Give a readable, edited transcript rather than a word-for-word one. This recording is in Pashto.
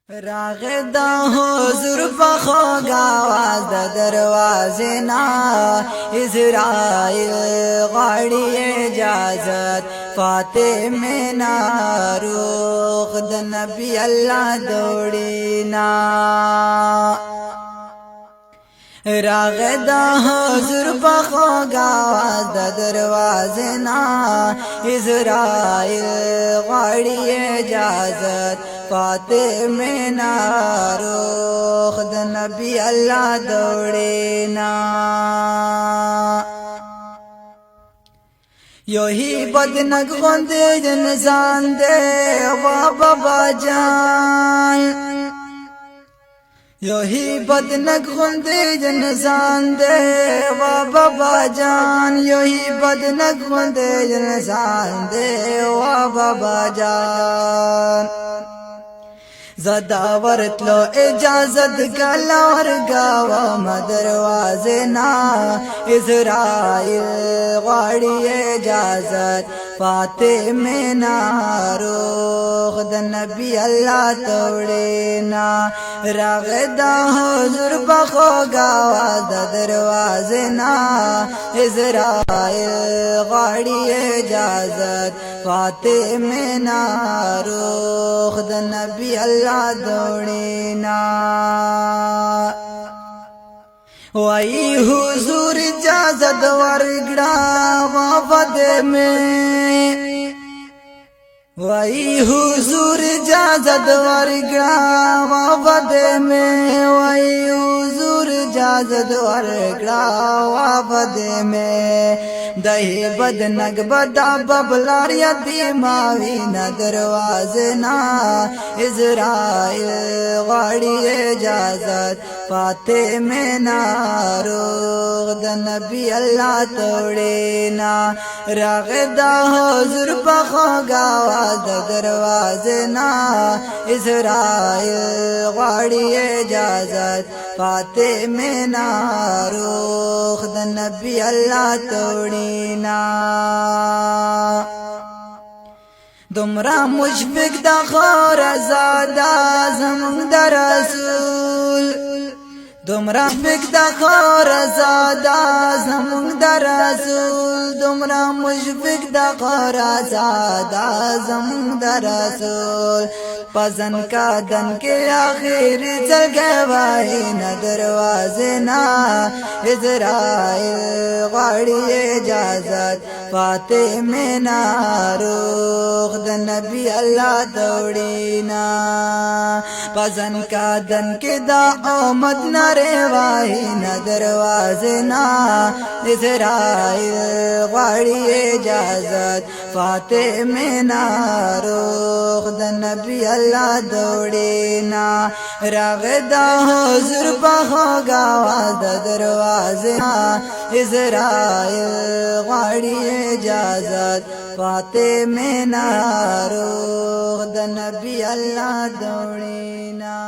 راغه د حضور په خوږه आवाज د دروازې نه اسرائیل غاړي اجازت فاطمه ناروغ د نبی الله دوړینا راغه د حضور په خوږه आवाज د دروازې نه اسرائیل غاړي اجازت فاطمه ناروغ د نبی الله دوړینا یو هی بدنګ غوندې انسان دې وا بابا جان یو هی بدنګ غوندې انسان دې وا بابا جان یو هی بدنګ غوندې انسان دې وا بابا جان زدا ورتلو اجازت کلا ورگاوا مدروازه نا اسرائیل غاړي اجازت فاطمه ناروغ د نبی الله توړینا راغدا حضور بخوګا د دروازه نا اسرائیل غاړي اجازت فاطمه ناروغ د نبی الله دوڑینا وای حضور اجازت ورګړه وفد میں وای حضور اجازت ورګړه وفد میں وای حضور اجازت ورګړه وفد میں دہی بدنگ بدا ببلار یتیماوی نا دروازه نا اسرائیل غاړي اجازت فاطمه ناروغ د نبی الله توړینا راغدا حضور په خوږه د دروازه نا اسرائیل غاړي اجازت فاطمه ناروغ د نبی الله توړینا دمرا مشفق د خور زادا زمون د رسول دمرا مشفق د خور زادا زمون د رسول دمرا مشفق د خور زادا زمون د رسول پزن کا دن کے آخر جگہ وائی نہ دروازے نا اسرائیل غاړي اجازت فاطمه ناروغ د نبی الله دوړینا پزن کا دن کے دا آمد نره وائی نہ دروازے نا اسرائیل غاړي اجازت فاطمه ناروغ د نبی الله دوړینا راغدا حضور په خوږه د دروازه اسرائیل غاړي اجازت فاطمه ناروغ د نبی الله دوړینا